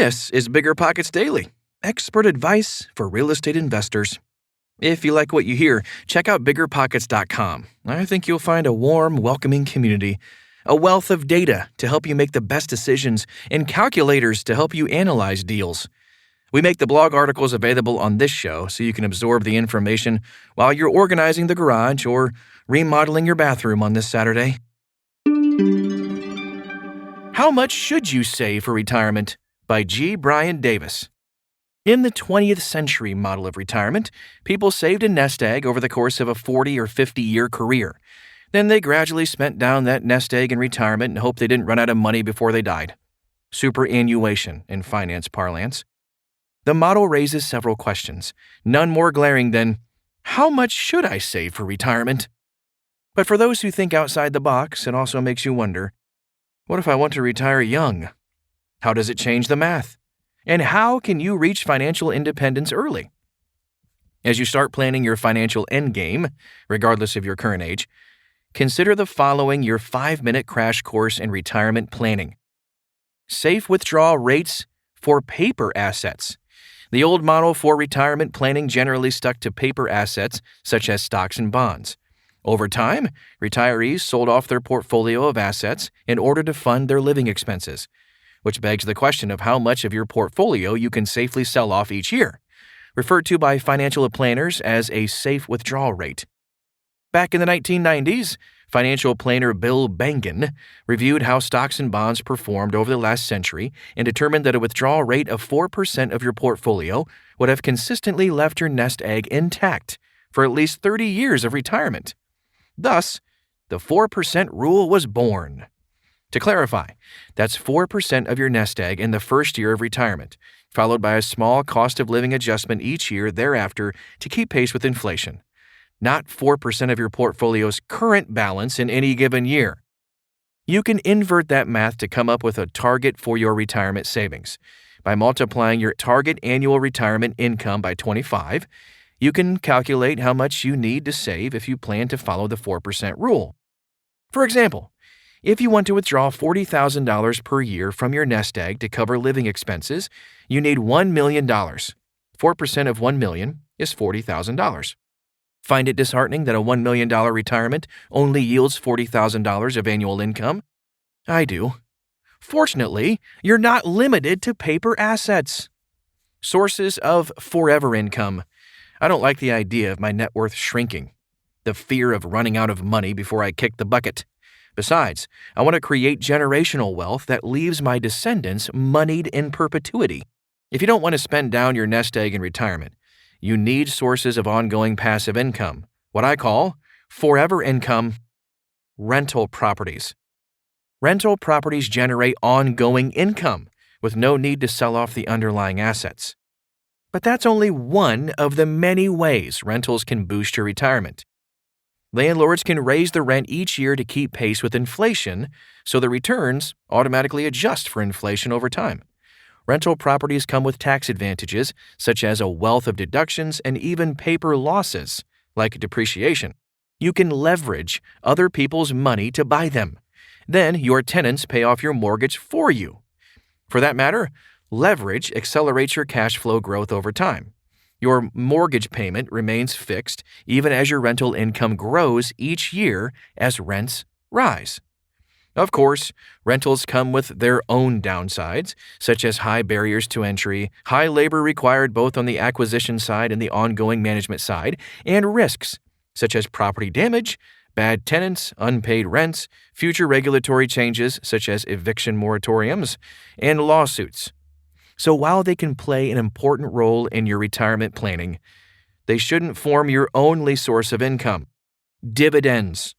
This is BiggerPockets Daily, expert advice for real estate investors. If you like what you hear, check out BiggerPockets.com. I think you'll find a warm, welcoming community, a wealth of data to help you make the best decisions, and calculators to help you analyze deals. We make the blog articles available on this show so you can absorb the information while you're organizing the garage or remodeling your bathroom on this Saturday. How Much Should You Save for Retirement? By G. Brian Davis. In the 20th century model of retirement, people saved a nest egg over the course of a 40 or 50-year career. Then they gradually spent down that nest egg in retirement and hoped they didn't run out of money before they died. Superannuation in finance parlance. The model raises several questions, none more glaring than, how much should I save for retirement? But for those who think outside the box, it also makes you wonder, what if I want to retire young? How does it change the math? And how can you reach financial independence early? As you start planning your financial endgame, regardless of your current age, consider the following your 5-minute crash course in retirement planning. Safe withdrawal rates for paper assets. The old model for retirement planning generally stuck to paper assets such as stocks and bonds. Over time, retirees sold off their portfolio of assets in order to fund their living expenses, which begs the question of how much of your portfolio you can safely sell off each year, referred to by financial planners as a safe withdrawal rate. Back in the 1990s, financial planner Bill Bengen reviewed how stocks and bonds performed over the last century and determined that a withdrawal rate of 4% of your portfolio would have consistently left your nest egg intact for at least 30 years of retirement. Thus, the 4% rule was born. To clarify, that's 4% of your nest egg in the first year of retirement, followed by a small cost of living adjustment each year thereafter to keep pace with inflation. Not 4% of your portfolio's current balance in any given year. You can invert that math to come up with a target for your retirement savings. By multiplying your target annual retirement income by 25, you can calculate how much you need to save if you plan to follow the 4% rule. For example, if you want to withdraw $40,000 per year from your nest egg to cover living expenses, you need $1 million. 4% of $1 million is $40,000. Find it disheartening that a $1 million retirement only yields $40,000 of annual income? I do. Fortunately, you're not limited to paper assets. Sources of forever income. I don't like the idea of my net worth shrinking. The fear of running out of money before I kick the bucket. Besides, I want to create generational wealth that leaves my descendants moneyed in perpetuity. If you don't want to spend down your nest egg in retirement, you need sources of ongoing passive income, what I call forever income. Rental properties. Rental properties generate ongoing income with no need to sell off the underlying assets. But that's only one of the many ways rentals can boost your retirement. Landlords can raise the rent each year to keep pace with inflation, so the returns automatically adjust for inflation over time. Rental properties come with tax advantages, such as a wealth of deductions and even paper losses, like depreciation. You can leverage other people's money to buy them. Then your tenants pay off your mortgage for you. For that matter, leverage accelerates your cash flow growth over time. Your mortgage payment remains fixed even as your rental income grows each year as rents rise. Of course, rentals come with their own downsides, such as high barriers to entry, high labor required both on the acquisition side and the ongoing management side, and risks, such as property damage, bad tenants, unpaid rents, future regulatory changes such as eviction moratoriums, and lawsuits. So while they can play an important role in your retirement planning, they shouldn't form your only source of income. Dividends.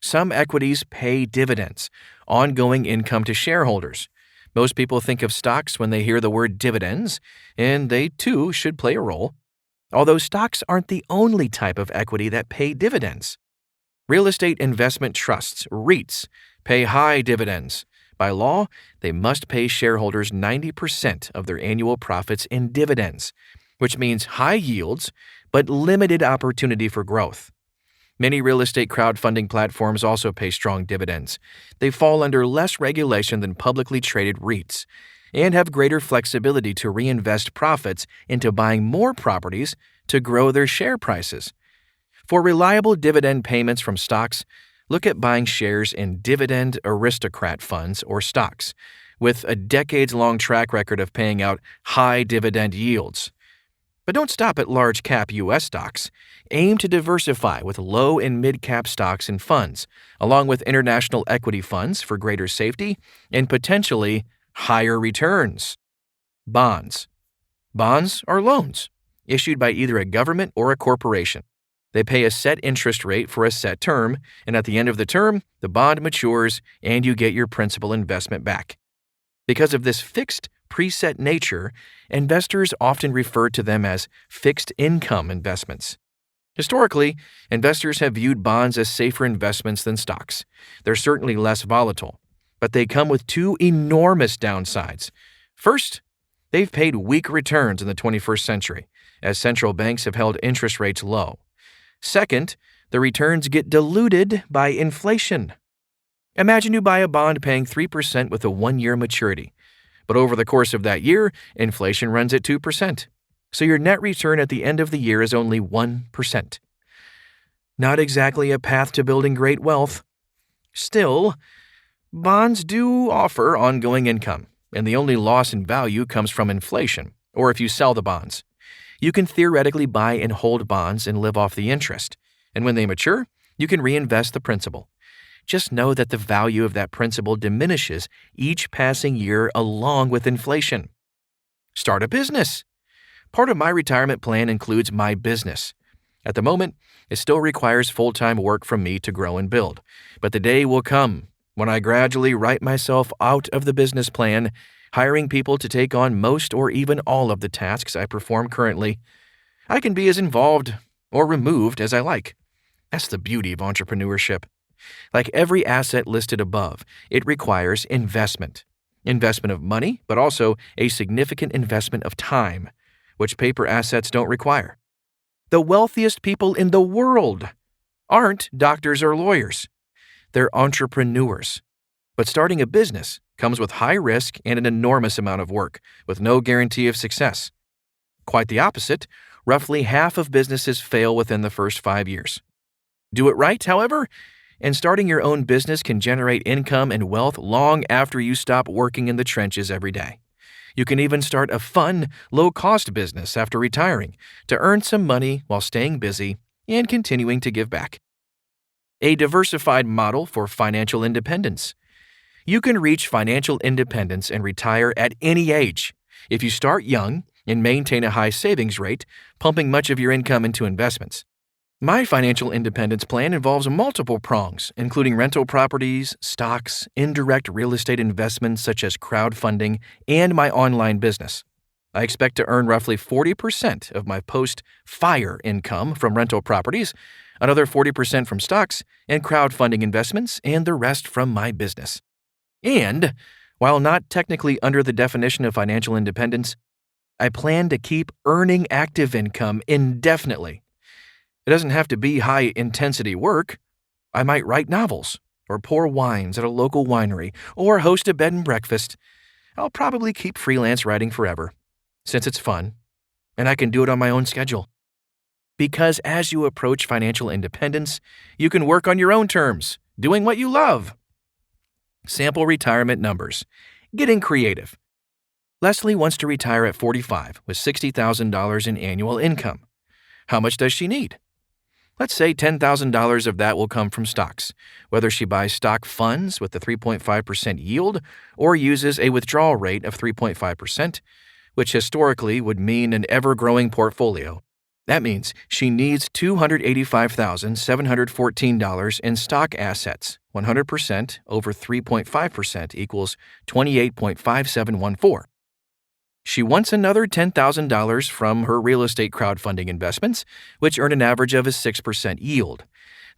Some equities pay dividends, ongoing income to shareholders. Most people think of stocks when they hear the word dividends, and they too should play a role. Although stocks aren't the only type of equity that pay dividends. Real estate investment trusts, REITs, pay high dividends. By law, they must pay shareholders 90% of their annual profits in dividends, which means high yields but limited opportunity for growth. Many real estate crowdfunding platforms also pay strong dividends. They fall under less regulation than publicly traded REITs. and have greater flexibility to reinvest profits into buying more properties to grow their share prices. For reliable dividend payments from stocks, look at buying shares in dividend aristocrat funds or stocks, with a decades-long track record of paying out high dividend yields. But don't stop at large-cap U.S. stocks. Aim to diversify with low and mid-cap stocks and funds, along with international equity funds for greater safety and potentially higher returns. Bonds. Bonds are loans, issued by either a government or a corporation. They pay a set interest rate for a set term, and at the end of the term, the bond matures and you get your principal investment back. Because of this fixed, preset nature, investors often refer to them as fixed income investments. Historically, investors have viewed bonds as safer investments than stocks. They're certainly less volatile, but they come with two enormous downsides. First, they've paid weak returns in the 21st century, as central banks have held interest rates low. Second, the returns get diluted by inflation. Imagine you buy a bond paying 3% with a 1-year maturity, but over the course of that year, inflation runs at 2%. So your net return at the end of the year is only 1%. Not exactly a path to building great wealth. Still, bonds do offer ongoing income, and the only loss in value comes from inflation, or if you sell the bonds. You can theoretically buy and hold bonds and live off the interest, and when they mature, you can reinvest the principal. Just know that the value of that principal diminishes each passing year along with inflation. Start a business. Part of my retirement plan includes my business. At the moment, it still requires full-time work from me to grow and build, but the day will come when I gradually write myself out of the business plan, hiring people to take on most or even all of the tasks I perform currently. I can be as involved or removed as I like. That's the beauty of entrepreneurship. Like every asset listed above, it requires investment. Investment of money, but also a significant investment of time, which paper assets don't require. The wealthiest people in the world aren't doctors or lawyers. They're entrepreneurs. But starting a business comes with high risk and an enormous amount of work, with no guarantee of success. Quite the opposite, roughly half of businesses fail within the first 5 years. Do it right, however, and starting your own business can generate income and wealth long after you stop working in the trenches every day. You can even start a fun, low-cost business after retiring to earn some money while staying busy and continuing to give back. A diversified model for financial independence. You can reach financial independence and retire at any age if you start young and maintain a high savings rate, pumping much of your income into investments. My financial independence plan involves multiple prongs, including rental properties, stocks, indirect real estate investments such as crowdfunding, and my online business. I expect to earn roughly 40% of my post-FIRE income from rental properties, another 40% from stocks and crowdfunding investments, and the rest from my business. And, while not technically under the definition of financial independence, I plan to keep earning active income indefinitely. It doesn't have to be high-intensity work. I might write novels, or pour wines at a local winery, or host a bed and breakfast. I'll probably keep freelance writing forever, since it's fun, and I can do it on my own schedule. Because as you approach financial independence, you can work on your own terms, doing what you love. Sample retirement numbers. Getting creative. Leslie wants to retire at 45 with $60,000 in annual income. How much does she need? Let's say $10,000 of that will come from stocks, whether she buys stock funds with a 3.5% yield or uses a withdrawal rate of 3.5%, which historically would mean an ever-growing portfolio. That means she needs $285,714 in stock assets. 100% over 3.5% equals 28.5714. She wants another $10,000 from her real estate crowdfunding investments, which earn an average of a 6% yield.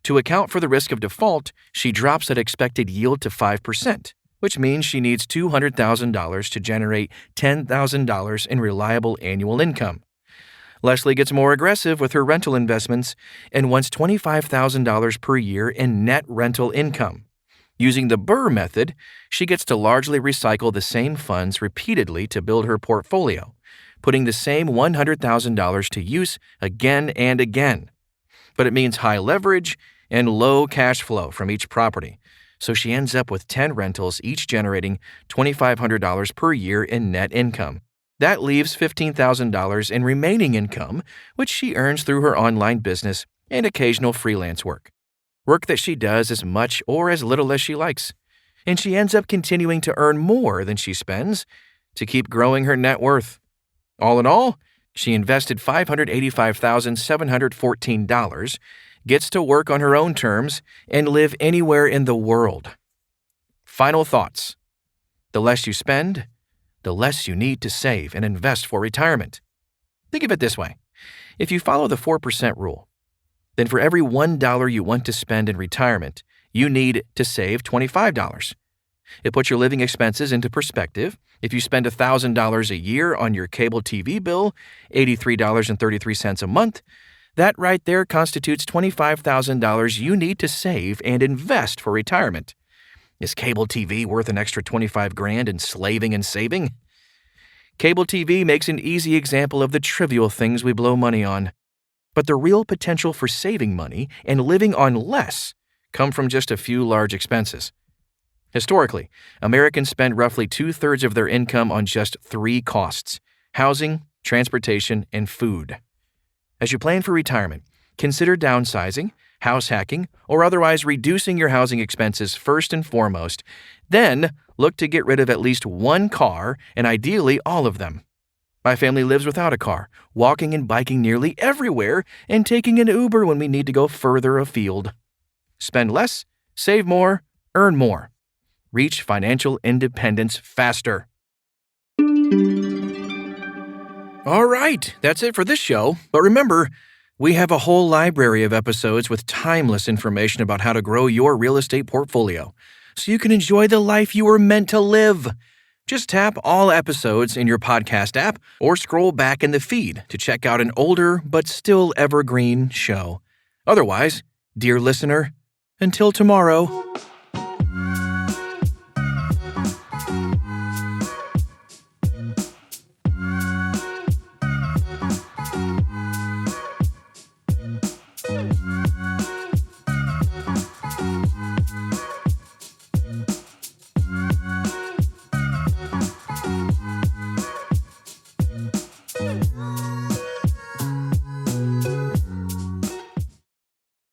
To account for the risk of default, she drops that expected yield to 5%, which means she needs $200,000 to generate $10,000 in reliable annual income. Leslie gets more aggressive with her rental investments and wants $25,000 per year in net rental income. Using the Burr method, she gets to largely recycle the same funds repeatedly to build her portfolio, putting the same $100,000 to use again and again. But it means high leverage and low cash flow from each property, so she ends up with 10 rentals, each generating $2,500 per year in net income. That leaves $15,000 in remaining income, which she earns through her online business and occasional freelance work. Work that she does as much or as little as she likes. And she ends up continuing to earn more than she spends to keep growing her net worth. All in all, she invested $585,714, gets to work on her own terms, and live anywhere in the world. Final thoughts. The less you spend, the less you need to save and invest for retirement. Think of it this way. If you follow the 4% rule, then for every $1 you want to spend in retirement, you need to save $25. It puts your living expenses into perspective. If you spend $1,000 a year on your cable TV bill, $83.33 a month, that right there constitutes $25,000 you need to save and invest for retirement. Is cable TV worth an extra $25,000 in slaving and saving? Cable TV makes an easy example of the trivial things we blow money on. But the real potential for saving money and living on less come from just a few large expenses. Historically, Americans spend roughly 2/3 of their income on just 3 costs: housing, transportation, and food. As you plan for retirement, consider downsizing, house hacking, or otherwise reducing your housing expenses first and foremost. Then, look to get rid of at least one car and ideally all of them. My family lives without a car, walking and biking nearly everywhere and taking an Uber when we need to go further afield. Spend less, save more, earn more. Reach financial independence faster. All right, that's it for this show. But remember, we have a whole library of episodes with timeless information about how to grow your real estate portfolio, so you can enjoy the life you were meant to live. Just tap all episodes in your podcast app or scroll back in the feed to check out an older but still evergreen show. Otherwise, dear listener, until tomorrow.